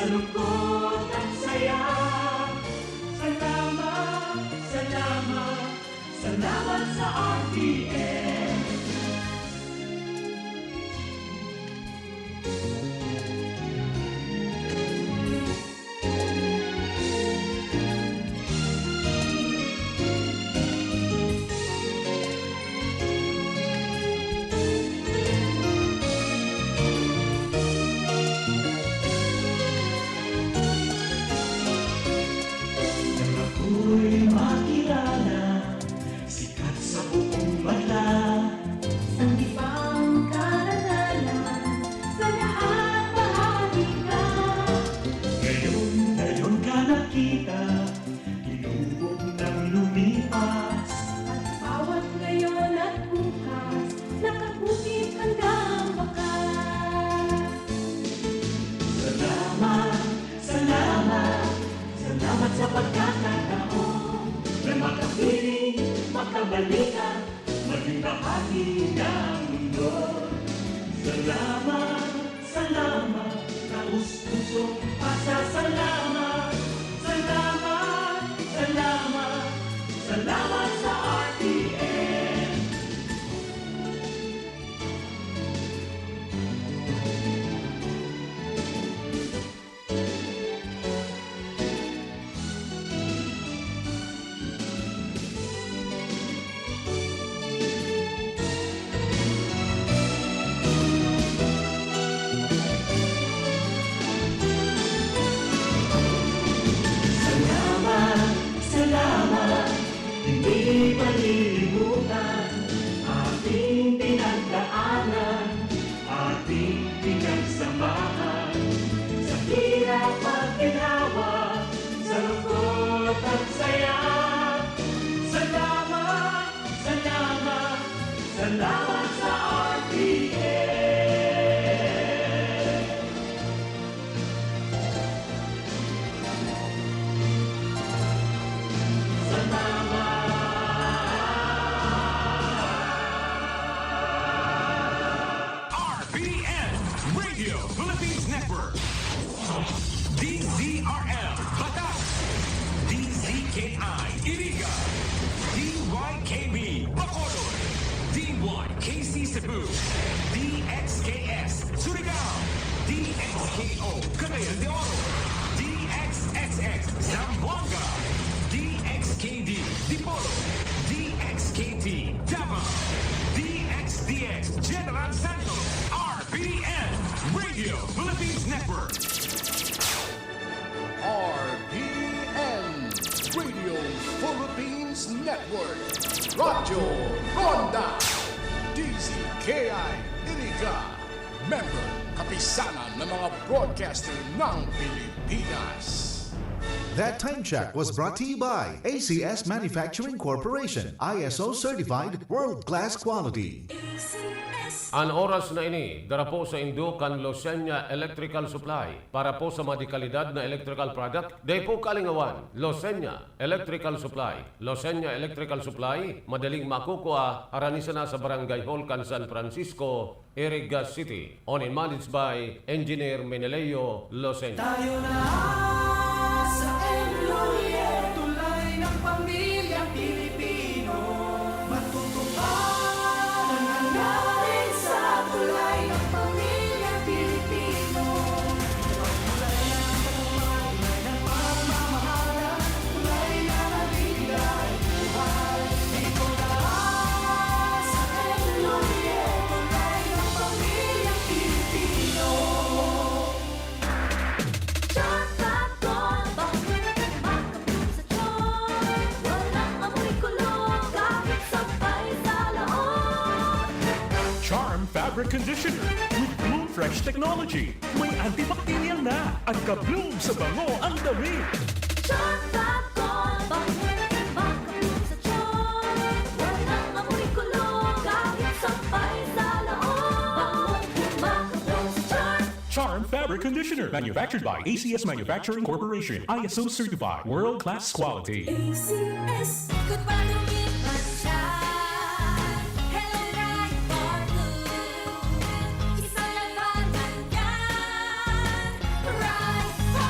sa lungkot at saya. Salamat, salamat, salamat sa RTN. Ako'y makilala, sikat sa buong banla. Ang ibang karanalan, sa lahat bahagi ka. Ngayon ka nakita, inubog ng lumipas. At bawat ngayon at bukas, nakakukit hanggang wakas. Salamat, salamat, salamat sa pagkakataon na makapiling, makabalikan, maging bahagi ng mundo. Salamat, salamat, taus-pusong pasasalamat. Salamat, salamat, salamat sa RTN. Salamat, hindi malilimutan ating pinagdaanan, ating pinagsamahan. Sa hirap at ginawa, sa lungkot at saya. Salamat, salamat, salamat sa RTN. RBN Radio Philippines Network, DZRL Batak, DZKI Iriga, DYKB Bacolod, DYKC Cebu, DXKS Surigao, DXKO Cagayan de Oro, DXXX Zamboanga, DXKD Dipolo, DXKT Davao, DXDX General Santos, RBN Radio Philippines Network. RBN Radio Philippines Network, Radyo Ronda, DZKI Iriga, member kapisanan ng mga broadcaster ng Pilipinas. That time check was brought to you by ACS Manufacturing Corporation, ISO certified world-class quality. Ang oras na ini, darapo sa Indukan Losenya Electrical Supply para po sa madikalidad na electrical product, day po kalingawan, Losenya Electrical Supply. Losenya Electrical Supply, madaling makukuha, aranisan na sa Barangay Holcan, San Francisco, Iriga City. On and managed by Engineer Meneleo Losenya. Tayo na sa Enloye, tulay ng pamilyang Pilipino. Matutupad ang hangarin sa tulay ng pamilyang Pilipino. Tulay ng pagmamahal, tulay ng pagmamahala, tulay na nabigay buhay. Ito na sa Enloye, tulay ng pamilyang Pilipino. Fabric conditioner with Bloom Fresh technology. May antibacterial na at ka-bloom sa bango ang damit. Charm Fabric Conditioner, manufactured by ACS Manufacturing Corporation, ISO certified, world-class quality. ACS, goodbye to me, Hello, right for good. Isa lang ba nandyan? Right for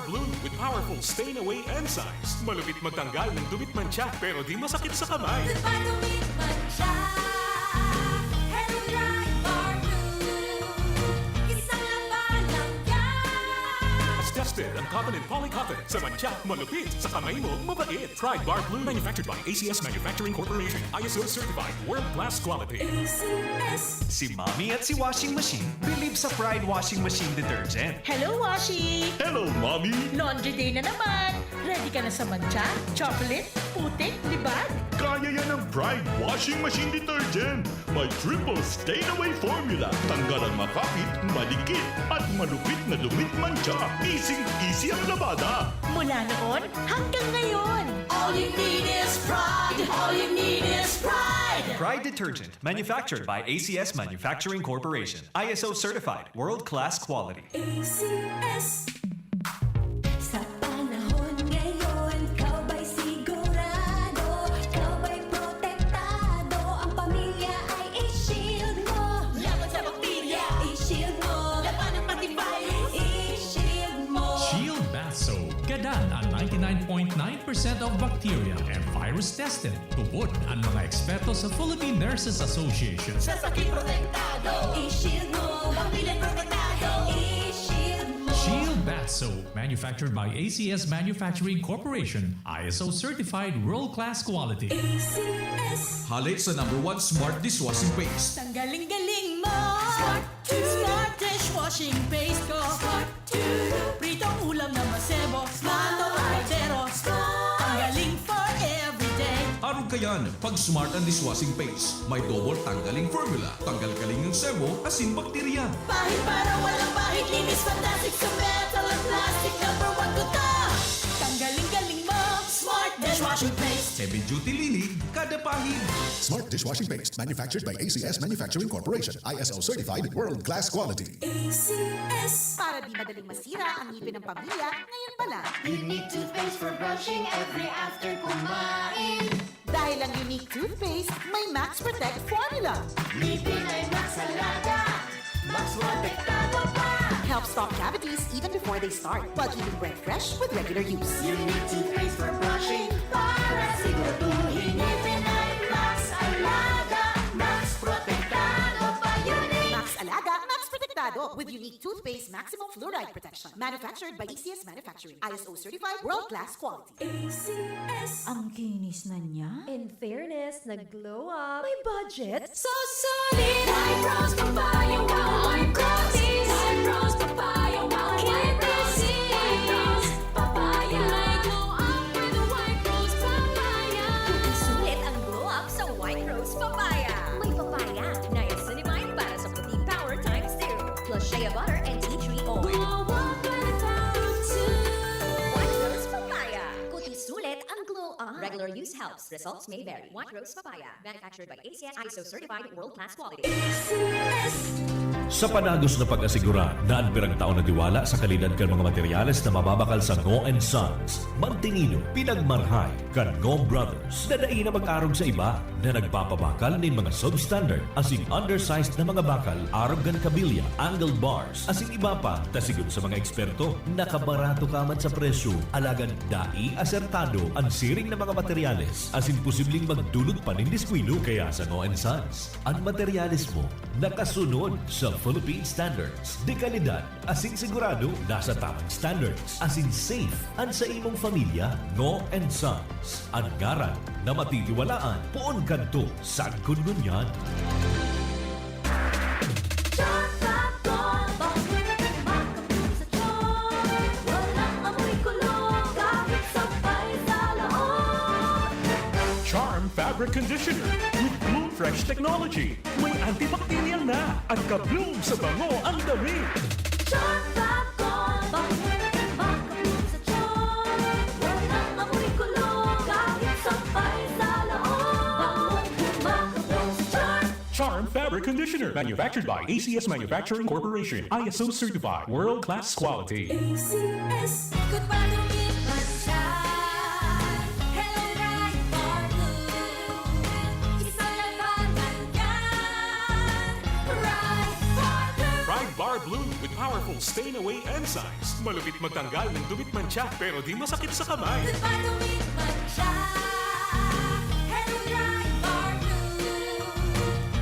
Blue with powerful stain-away enzymes. Malupit magtanggal ng dumit mancha pero di masakit sa kamay. Dumit man siya. Hello Dry Bar Blue. Isang laban lang yan. As tested ang cotton and polycotton sa mancha, malupit sa kamay mo, mabait. Pride Bar Blue manufactured by ACS Manufacturing Corporation. ISO certified world-class quality. ACS. Si Mommy at si Washing Machine believe sa Pride Washing Machine Detergent. Hello, Washi! Hello, Mommy! Laundry day na naman! Ready ka na sa mancha, chocolate, putik, libag? Kaya yan ang Pride Washing Machine Detergent. May triple stain-away formula. Tanggal ang makapit, malikit, at malupit na dumit mancha. Easy ang labada. Mula noon hanggang ngayon! All you need is pride. All you need is pride. Pride Detergent, manufactured by ACS Manufacturing Corporation. ISO certified, world-class quality. ACS. Sa panahon ngayon, ikaw ba'y sigurado? Ikaw ba'y protektado? Ang pamilya ay i-shield mo. Laban sa bakterya, i-shield mo. Laban ng matibay, i-shield mo. Shield Bath Soap. Gadan ang 99.9% of bacteria and virus tested. Tubod ang mga eksperto sa Philippine Nurses Association. Sa sakit protektado, i-shield mo. Pamilya protektado, i-shield mo. Shield Bath Soap, manufactured by ACS Manufacturing Corporation, ISO certified world-class quality. ACS. Halit sa #1 Smart Dishwashing Paste. Ang galing-galing mo! Smart to. Smart dishwashing paste ko! Smart to. Pritong ulam na masebo! Smart o kaldero! Ang galing for everyday! Arog kayan, pag Smart ang Dishwashing Paste, may double tanggaling formula. Tanggal kaling ng sebo, asin bakterya. Pahit para walang pahit, linis fantastic sa metal at plastic. #1 ko to! Ang galing-galing mo! Smart dishwashing paste! Heavy duty linig, kada pahid. Smart Dishwashing Paste, manufactured by ACS Manufacturing Corporation. ISO certified, world-class quality. ACS. Para di madaling masira ang ngipin ng pamilya, ngayon pa lang. Unique toothpaste for brushing every after kumain. Dahil ang unique toothpaste, may Max Protect formula. Ngipin ay Max Alaga, Max Protektado pa. Helps stop cavities even before they start, while keeping breath fresh with regular use. Unique toothpaste for brushing para siguraduhin ngipin ay Max Alaga, Max Protektado pa. Unique. Max Alaga, Max Protectado with unique toothpaste maximum fluoride protection. Manufactured by ACS Manufacturing. ISO certified world-class quality. ACS. Ang kinis na niya. In fairness, nag-glow up. May budget. So solid. White Rose Papaya, wow, White Roses. White Rose Papaya, wow, White Roses. White Rose Papaya. May glow up with the White Rose Papaya. Sulit ang glow up sa White Rose Papaya. May papaya, niacinamide para sa protein power times 2, plus shea butter and tea tree oil. Glow up with the power of two. White Rose Papaya. Kuti sulit ang glow up. Regular use helps. Results may vary. White Rose Papaya. Manufactured by ACS ISO certified world-class quality. ACS. Sa panagos na pag-asigura na ang pirang taon na diwala sa kalidad kan mga materyales na mababakal sa Ngo & Sons, Mantinino, pinagmarhay kan Ngo Brothers na daig na mag-arog sa iba na nagpapabakal ng mga substandard asing undersized na mga bakal, arog gan kabilya, angled bars, asing iba pa, tasigon sa mga eksperto, nakabarato kaman sa presyo, alagan dai asertado ang siring na mga materyales, asing posibleng magdulot pa ng diskwino kaya sa Ngo & Sons. Ang materyales mo, nakasunod sa Philippine standards. De kalidad, asing sigurado, nasa tamang standards. Asing safe, ang sa imong pamilya, Ngo & Sons. Ang ngaran na matitiwalaan, poon kanto, saan kun ngunyan. Charm Fabric Conditioner with Bloom Fresh Technology. May antibacterial na at ka-bloom sa bango ang dami. Charm Fabric Conditioner, manufactured by ACS Manufacturing Corporation. ISO certified, world-class quality. ACS. Good dumit man siya. Hello Dry Bar Blue. Isang laban yan. Right Bar Blue. Pride Bar Blue with powerful stain-away enzymes. Malupit magtanggal ng dumit mancha pero di masakit sa kamay. Goodbye dumit mancha. Hello dry bar blue.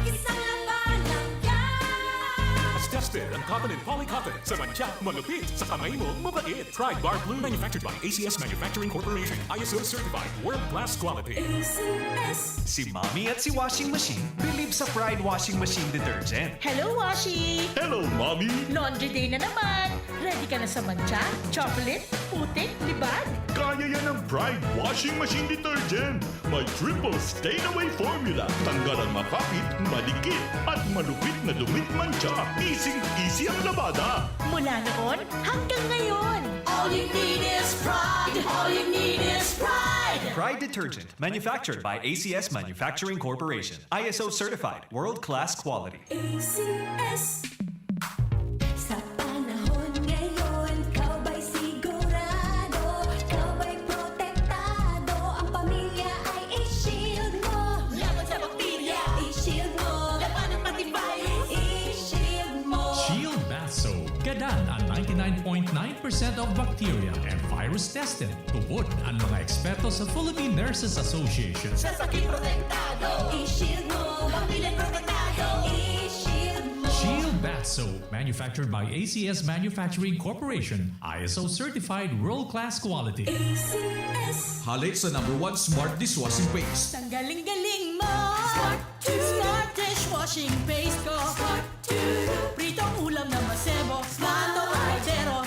Isang laban lang yan. As tested ang cotton and polycotton sa mancha, malupit sa kamay mo, mabait. Pride Bar Blue, manufactured by ACS Manufacturing Corporation. ISO certified, world-class quality. ACS. Si Mommy at si Washing Machine believe sa Pride Washing Machine Detergent. Hello, Washi! Hello, Mommy! Laundry day na naman! Ready ka na sa mancha, chocolate, putik, libag? Kaya yan ang Pride Washing Machine Detergent. May triple stain-away formula. Tanggal ang makapit, malikit, at malupit na dumit mancha. Easy ang labada. Mula noon hanggang ngayon. All you need is pride. All you need is pride. Pride Detergent, manufactured by ACS Manufacturing Corporation. ISO certified, world-class quality. ACS. Sa panahon ngayon, kau ba'y sigurado? Kau ba'y protektado? Ang pamilya ay i-shield mo. Laban sa bakterya, i-shield mo. Laban ng matibay, i-shield mo. Shield Bath Soap. Gadan ang 99.9% of bacteria and virus tested. Tubod ang mga eksperto sa Philippine Nurses Association. Sa sakit protektado, i-shield mo. Pamilya protektado, i-shield mo. Shield Bath Soap, manufactured by ACS Manufacturing Corporation. ISO certified world-class quality. ACS. Halik sa #1 Smart Dishwashing Paste. Ang galing-galing mo. Smart dishwashing paste ko. Pritong ulam na masebo. Plato o kaldero.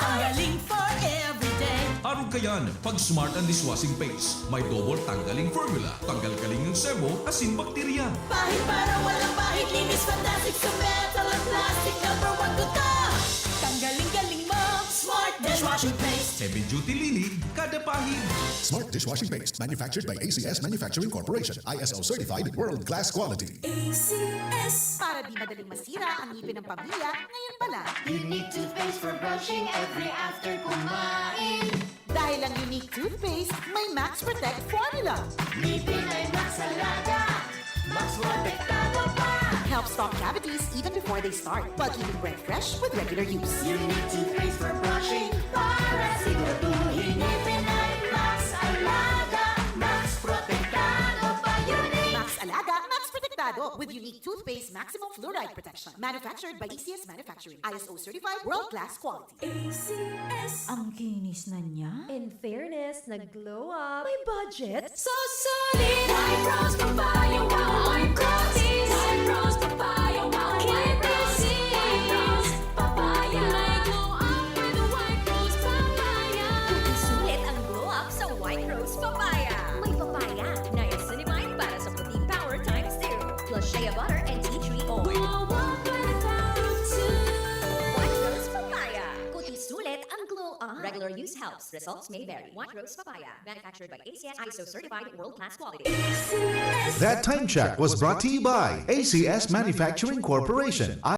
Ang galing for everyday. Araw kayan, pag Smart ang Dishwashing Paste, may double tanggaling formula. Tanggal kaling ng sebo, asin bakterya. Pahit para walang pahit. Linis fantastic sa metal at plastic. #1 ko to. Tanggaling-galing mo. Smart dishwashing paste. Heavy duty linig, kada pahid. Smart Dishwashing Paste, manufactured by ACS Manufacturing Corporation. ISO certified, world-class quality. ACS. Para di madaling masira ang ngipin ng pamilya, ngayon pala. Unique toothpaste for brushing every after kumain. Dahil ang unique toothpaste, may Max Protect formula. Ngipin ay Max Alaga. Max protektado pa. Helps stop cavities even before they start, while keeping breath fresh with regular use. Unique toothpaste for brushing para siguraduhin ngipin ay Max Alaga. Max protektado pa. Unique. Max Alaga, Max Protectado with unique toothpaste maximum fluoride protection. Manufactured by ACS Manufacturing. ISO certified world-class quality. ACS. Ang kinis na niya. In fairness, nag-glow up. May budget. So solid. White rose papaya, wow, white roses. White rose papaya, wow, white roses. White rose papaya. May glow up with the white rose papaya. Sulit ang glow up sa White Rose Papaya. May papaya, niacinamide para sa protein power times 2, plus shea butter and tea tree oil. Glow up with the power too. White Rose Papaya. Kuti sulit ang glow up. Regular use helps. Results may vary. White Rose Papaya. Manufactured by ACS ISO certified world-class quality. That time check was brought to you by ACS Manufacturing Corporation.